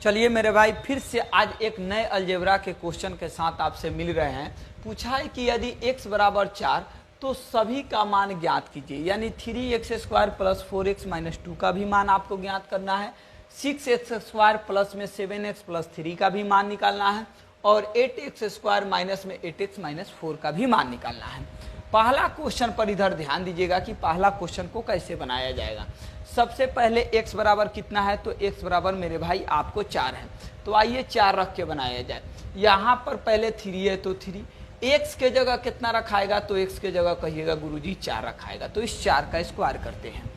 चलिए मेरे भाई, फिर से आज एक नए अलजेब्रा के क्वेश्चन के साथ आपसे मिल रहे हैं। पूछा है कि यदि x बराबर 4 तो सभी का मान ज्ञात कीजिए, यानी 3x² प्लस 4x माइनस 2 का भी मान आपको ज्ञात करना है, 6x² प्लस में 7x प्लस 3 का भी मान निकालना है और 8x² माइनस में 8x माइनस 4 का भी मान निकालना है। पहला क्वेश्चन पर इधर ध्यान दीजिएगा कि पहला क्वेश्चन को कैसे बनाया जाएगा। सबसे पहले x बराबर कितना है, तो x बराबर मेरे भाई आपको 4 है, तो आइए 4 रख के बनाया जाए। यहाँ पर पहले 3 है तो 3, x के जगह कितना रखाएगा, तो x के जगह कहिएगा गुरुजी 4 रखाएगा, तो इस 4 का स्क्वायर करते हैं।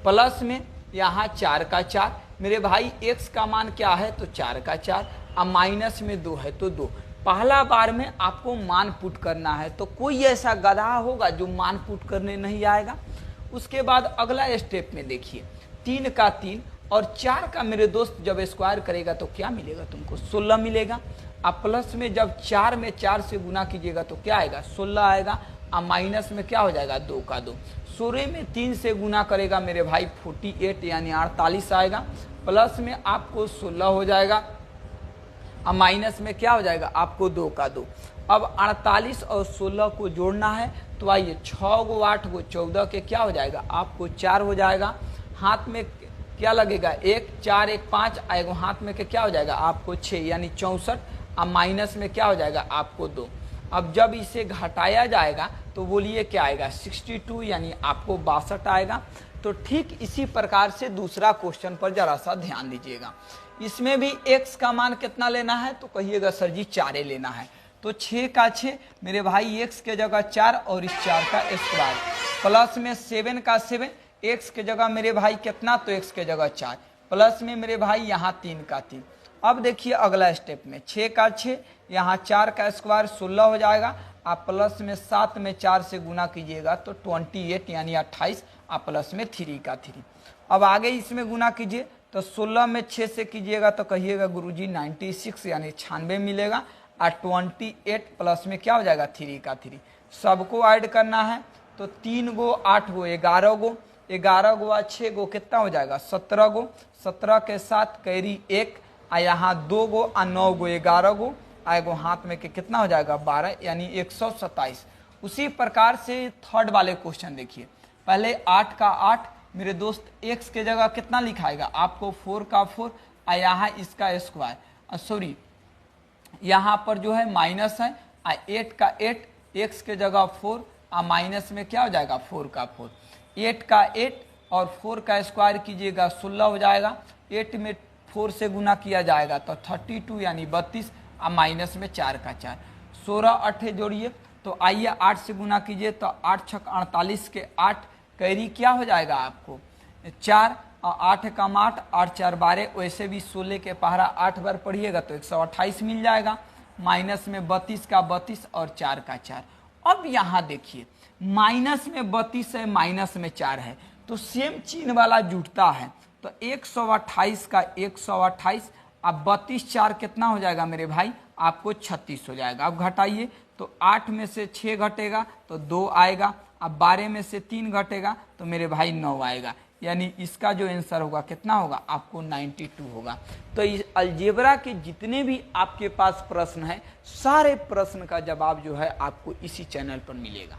प्लस में यहाँ 4 का 4, मेरे भाई x का मान क्या है, तो 4 का 4, अब माइनस में 2 है तो 2। पहला बार में आपको मान पुट करना है, तो कोई ऐसा गधा होगा जो मान पुट करने नहीं आएगा। उसके बाद अगला स्टेप में देखिए, 3 का 3 और 4 का मेरे दोस्त जब स्क्वायर करेगा तो क्या मिलेगा, तुमको 16 मिलेगा। अब प्लस में जब 4 में 4 से गुना कीजिएगा तो क्या आएगा, 16 आएगा। अब माइनस में क्या हो जाएगा, 2 का 2, 16 में 3 से गुना करेगा मेरे भाई 48 यानी 48 आएगा। प्लस में आपको 16 हो जाएगा, अब माइनस में क्या हो जाएगा आपको 2 का 2। अब 48 और 16 को जोड़ना है, तो आइए 6 गो 8 गो 14 के क्या हो जाएगा आपको 4 हो जाएगा। हाथ में क्या लगेगा 1, 4 1 5 आएगा, हाथ में के क्या हो जाएगा आपको 6 यानी 64। अब माइनस में क्या हो जाएगा आपको 2। अब जब इसे घटाया जाएगा तो बोलिए क्या आएगा 62 यानी आपको 62 आएगा। तो ठीक इसी प्रकार से दूसरा क्वेश्चन पर जरा सा ध्यान दीजिएगा। इसमें भी x का मान कितना लेना है, तो कहिएगा सर जी 4 लेना है, तो 6 का 6 मेरे भाई x के जगह 4 और इस 4 का स्क्वायर, प्लस में 7 का 7, x के जगह मेरे भाई कितना, तो x के जगह 4, प्लस में मेरे भाई यहाँ 3 का 3। अब देखिए अगला स्टेप में 6 का 6, यहाँ 4 का स्क्वायर 16 हो जाएगा। आप प्लस में 7 में 4 से गुना कीजिएगा तो 28 यानी 28, आप प्लस में 3 का 3। अब आगे इसमें गुना कीजिए तो 16 में 6 से कीजिएगा तो कहिएगा गुरुजी 96 यानी 96 मिलेगा। और 28 प्लस में क्या हो जाएगा 3 का 3, सबको ऐड करना है तो 3 गो 8 गो 11 गो, 11 गो 6 गो कितना हो जाएगा 17 गो, 17 के साथ कैरी 1, और यहाँ 2 गो 9 गो 11 गो आएगो, हाथ में के कितना हो जाएगा 12 यानी 127। उसी प्रकार से थर्ड वाले क्वेश्चन देखिए, पहले 8 का 8 मेरे दोस्त x के जगह कितना लिखाएगा आपको 4 का 4, और यहाँ इसका स्क्वायर, सॉरी यहाँ पर जो है माइनस है, 8 का 8 x के जगह 4 और माइनस में क्या हो जाएगा 4 का 4, 8 का 8 और 4 का स्क्वायर कीजिएगा 16 हो जाएगा। 8 में 4 से गुना किया जाएगा तो 32 यानी 32, और माइनस में 4 का 4, 16 8 जोड़िए तो आइए 8 से गुना कीजिए तो 8 छक 48 के 8, कैरी क्या हो जाएगा आपको 4 और 8 का 8, 8 4 12, वैसे भी 16 के पहरा 8 बार पढ़िएगा तो 128 मिल जाएगा। माइनस में 32 का 32 और 4 का 4। अब यहाँ देखिए माइनस में 32 है, माइनस में 4 है, तो सेम चिन्ह वाला जुटता है, तो 128 का 128, अब 32 4 कितना हो जाएगा मेरे भाई आपको 36 हो जाएगा। अब घटाइए तो 8 में से 6 घटेगा तो 2 आएगा, अब 12 में से 3 घटेगा तो मेरे भाई 9 आएगा, यानी इसका जो आंसर होगा कितना होगा आपको 92 होगा। तो इस अलजेब्रा के जितने भी आपके पास प्रश्न है, सारे प्रश्न का जवाब जो है आपको इसी चैनल पर मिलेगा।